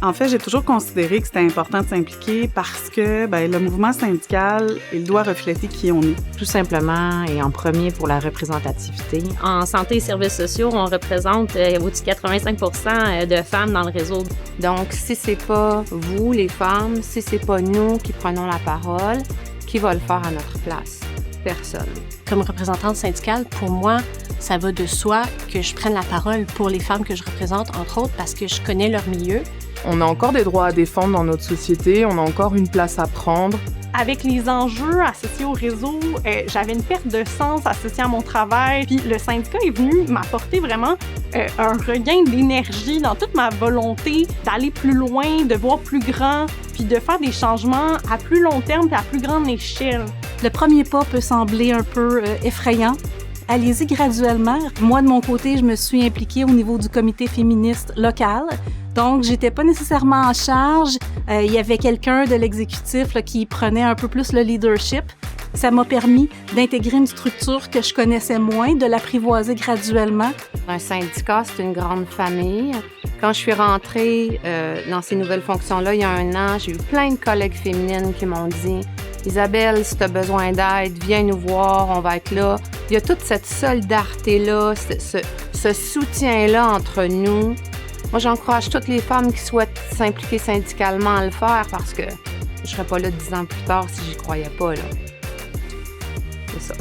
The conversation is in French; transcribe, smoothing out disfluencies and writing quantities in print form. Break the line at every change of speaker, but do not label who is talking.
En fait, j'ai toujours considéré que c'était important de s'impliquer parce que le mouvement syndical, il doit refléter qui on est.
Tout simplement et en premier pour la représentativité.
En santé et services sociaux, on représente au-dessus de 85% de femmes dans le réseau.
Donc, si c'est pas vous, les femmes, si c'est pas nous qui prenons la parole, qui va le faire à notre place? Personne.
Comme représentante syndicale, pour moi, ça va de soi que je prenne la parole pour les femmes que je représente, entre autres, parce que je connais leur milieu.
On a encore des droits à défendre dans notre société, on a encore une place à prendre.
Avec les enjeux associés au réseau, j'avais une perte de sens associée à mon travail. Puis le syndicat est venu m'apporter vraiment un regain d'énergie dans toute ma volonté d'aller plus loin, de voir plus grand, puis de faire des changements à plus long terme et à plus grande échelle.
Le premier pas peut sembler un peu effrayant. Allez-y graduellement. Moi, de mon côté, je me suis impliquée au niveau du comité féministe local. Donc, j'étais pas nécessairement en charge. Il y avait quelqu'un de l'exécutif qui prenait un peu plus le leadership. Ça m'a permis d'intégrer une structure que je connaissais moins, de l'apprivoiser graduellement.
Un syndicat, c'est une grande famille. Quand je suis rentrée dans ces nouvelles fonctions-là, il y a 1 an, j'ai eu plein de collègues féminines qui m'ont dit « Isabelle, si tu as besoin d'aide, viens nous voir, on va être là. » Il y a toute cette solidarité-là, ce soutien-là entre nous. Moi, j'encourage toutes les femmes qui souhaitent s'impliquer syndicalement à le faire parce que je ne serais pas là 10 ans plus tard si j'y croyais pas, là. C'est ça.